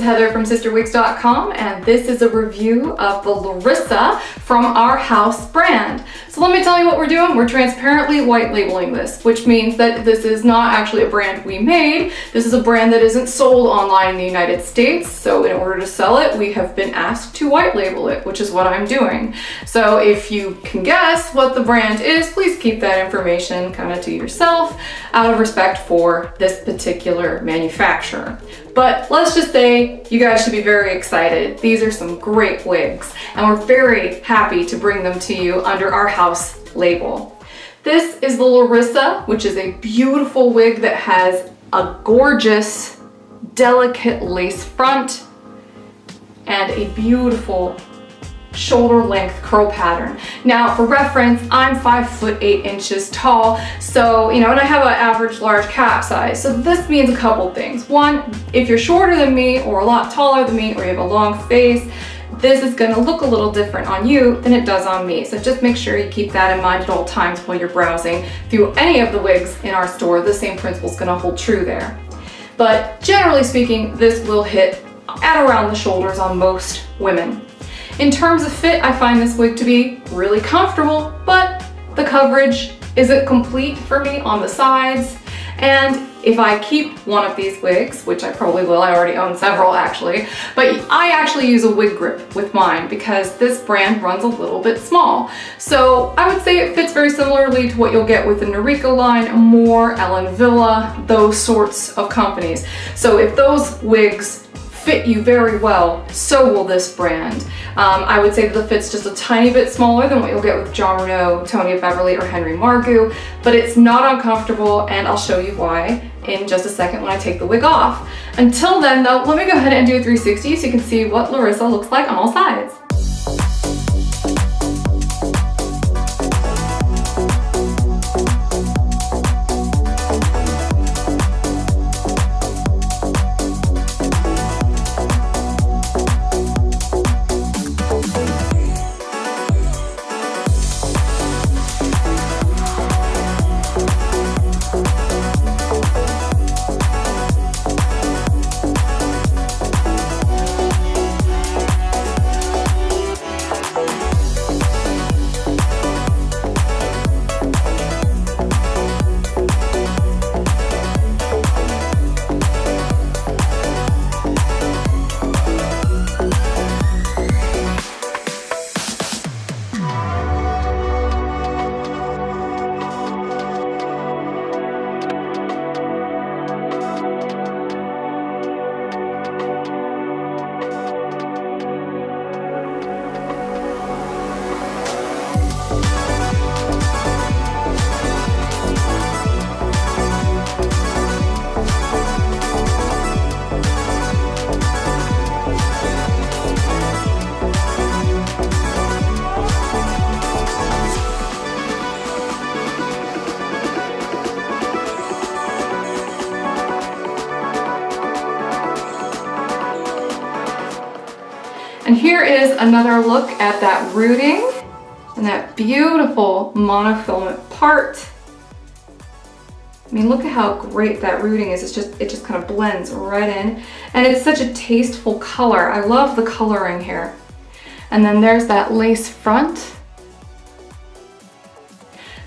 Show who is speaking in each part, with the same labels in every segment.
Speaker 1: Heather from CysterWigs.com, and this is a review of the Larissa from our house brand. So let me tell you what we're doing. We're transparently white labeling this, which means that this is not actually a brand we made. This is a brand that isn't sold online in the United States. So in order to sell it, we have been asked to white label it, which is what I'm doing. So if you can guess what the brand is, please keep that information kind of to yourself out of respect for this particular manufacturer. But let's just say you guys should be very excited. These are some great wigs, and we're very happy to bring them to you under our house label. This is the Larissa, which is a beautiful wig that has a gorgeous, delicate lace front and a beautiful shoulder length curl pattern. Now for reference, I'm 5'8" tall, so and I have an average large cap size. So this means a couple things. One, if you're shorter than me or a lot taller than me, or you have a long face, this is gonna look a little different on you than it does on me. So just make sure you keep that in mind at all times while you're browsing through any of the wigs in our store. The same principle is gonna hold true there. But generally speaking, this will hit at around the shoulders on most women. In terms of fit, I find this wig to be really comfortable, but the coverage isn't complete for me on the sides. And if I keep one of these wigs, which I probably will, I already own several actually, but I actually use a wig grip with mine because this brand runs a little bit small. So I would say it fits very similarly to what you'll get with the Noriko line, Moore, Ellen Villa, those sorts of companies. So if those wigs fit you very well, so will this brand. I would say that the fit's just a tiny bit smaller than what you'll get with John Renault, Tony of Beverly, or Henry Margu, but it's not uncomfortable, and I'll show you why in just a second when I take the wig off. Until then though, let me go ahead and do a 360 so you can see what Larissa looks like on all sides. And here is another look at that rooting and that beautiful monofilament part. I mean, look at how great that rooting is. It just kind of blends right in. And it's such a tasteful color. I love the coloring here. And then there's that lace front.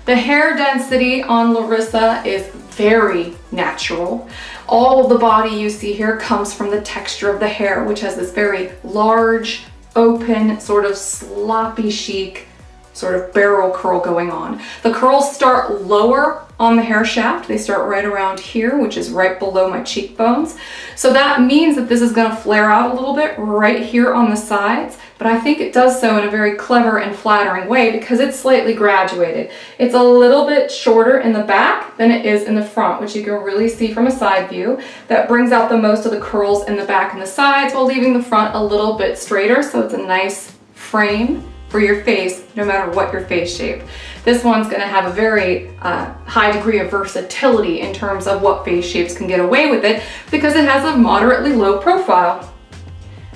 Speaker 1: The hair density on Larissa is very natural. All of the body you see here comes from the texture of the hair, which has this very large, open, sort of sloppy chic, sort of barrel curl going on. The curls start lower on the hair shaft. They start right around here, which is right below my cheekbones. So that means that this is gonna flare out a little bit right here on the sides, but I think it does so in a very clever and flattering way because it's slightly graduated. It's a little bit shorter in the back than it is in the front, which you can really see from a side view. That brings out the most of the curls in the back and the sides while leaving the front a little bit straighter, so it's a nice frame for your face, no matter what your face shape. This one's gonna have a very high degree of versatility in terms of what face shapes can get away with it because it has a moderately low profile.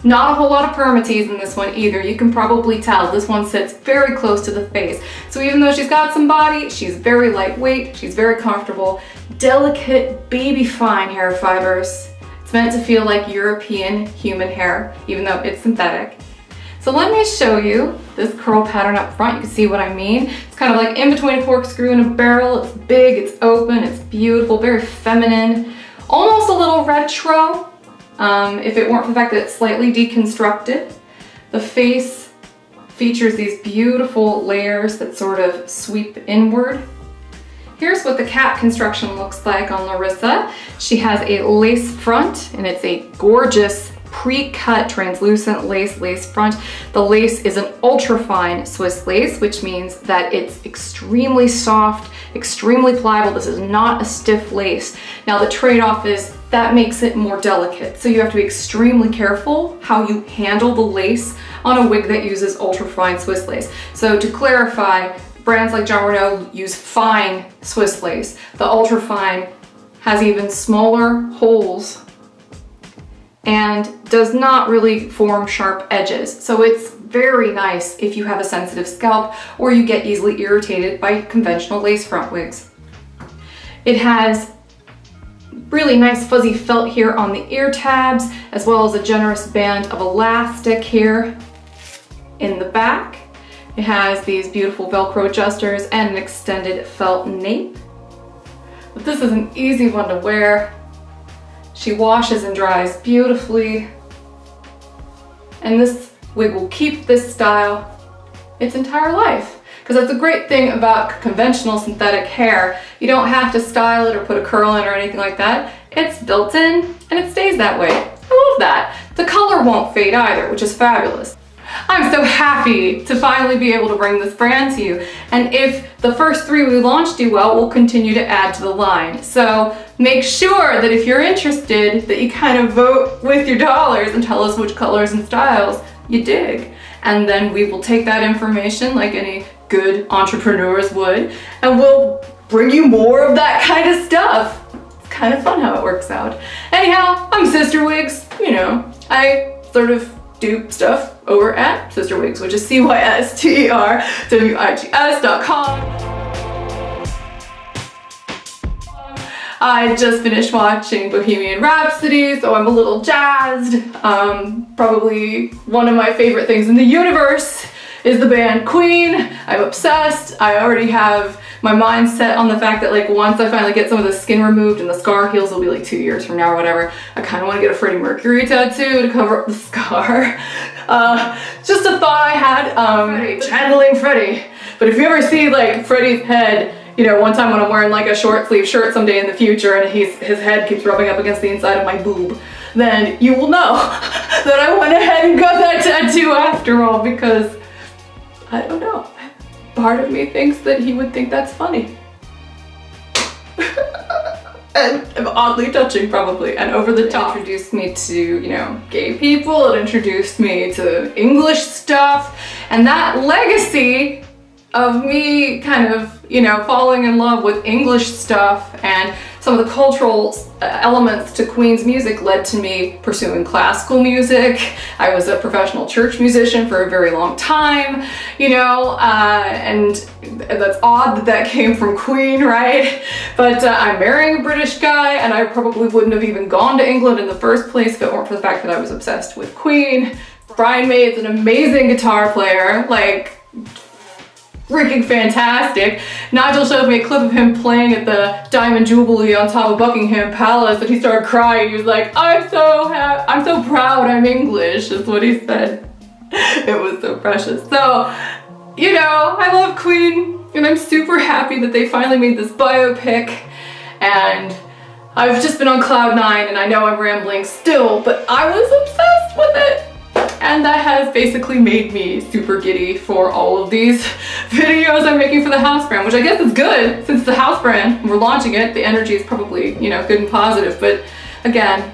Speaker 1: Not a whole lot of permatease in this one either. You can probably tell this one sits very close to the face. So even though she's got some body, she's very lightweight, she's very comfortable. Delicate, baby fine hair fibers. It's meant to feel like European human hair, even though it's synthetic. So let me show you this curl pattern up front. You can see what I mean. It's kind of like in between a corkscrew and a barrel. It's big, it's open, it's beautiful, very feminine, almost a little retro, if it weren't for the fact that it's slightly deconstructed. The face features these beautiful layers that sort of sweep inward. Here's what the cap construction looks like on Larissa. She has a lace front, and it's a gorgeous pre-cut translucent lace front. The lace is an ultra-fine Swiss lace, which means that it's extremely soft, extremely pliable. This is not a stiff lace. Now the trade-off is that makes it more delicate. So you have to be extremely careful how you handle the lace on a wig that uses ultra-fine Swiss lace. So to clarify, brands like Jon Renau use fine Swiss lace. The ultra-fine has even smaller holes and does not really form sharp edges. So it's very nice if you have a sensitive scalp or you get easily irritated by conventional lace front wigs. It has really nice fuzzy felt here on the ear tabs, as well as a generous band of elastic here in the back. It has these beautiful Velcro adjusters and an extended felt nape. But this is an easy one to wear. She washes and dries beautifully, and this wig will keep this style its entire life. Because that's the great thing about conventional synthetic hair. You don't have to style it or put a curl in or anything like that. It's built in and it stays that way. I love that. The color won't fade either, which is fabulous. I'm so happy to finally be able to bring this brand to you. And if the first 3 we launched do well, we'll continue to add to the line. So make sure that if you're interested, that you kind of vote with your dollars and tell us which colors and styles you dig. And then we will take that information like any good entrepreneurs would, and we'll bring you more of that kind of stuff. It's kind of fun how it works out. Anyhow, I'm CysterWigs. You know, I sort of do stuff over at CysterWigs, which is CysterWigs.com. I just finished watching Bohemian Rhapsody, so I'm a little jazzed. Probably one of my favorite things in the universe is the band Queen. I'm obsessed. I already have my mind set on the fact that like once I finally get some of the skin removed and the scar heals, it'll be like 2 years from now or whatever, I kind of want to get a Freddie Mercury tattoo to cover up the scar. Just a thought I had, channeling Freddie. But if you ever see like Freddie's head, you know, one time when I'm wearing like a short sleeve shirt someday in the future and his head keeps rubbing up against the inside of my boob, then you will know that I went ahead and got that tattoo after all, because I don't know. Part of me thinks that he would think that's funny. And oddly touching probably, and over the top. It introduced me to, you know, gay people, it introduced me to English stuff, and that legacy of me kind of, you know, falling in love with English stuff and some of the cultural elements to Queen's music led to me pursuing classical music. I was a professional church musician for a very long time, you know, and that's odd that that came from Queen, right? But I'm marrying a British guy, and I probably wouldn't have even gone to England in the first place if it weren't for the fact that I was obsessed with Queen. Brian May's an amazing guitar player, like freaking fantastic. Nigel showed me a clip of him playing at the Diamond Jubilee on top of Buckingham Palace, and he started crying. He was like, I'm so proud I'm English, is what he said. It was so precious. So, you know, I love Queen, and I'm super happy that they finally made this biopic, and I've just been on cloud 9, and I know I'm rambling still, but I was obsessed with it. And that has basically made me super giddy for all of these videos I'm making for the house brand, which I guess is good since it's the house brand, we're launching it, the energy is probably, you know, good and positive, but again,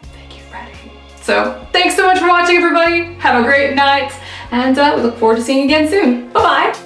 Speaker 1: thank you, Freddie. So thanks so much for watching, everybody. Have a great night, and we look forward to seeing you again soon. Bye-bye.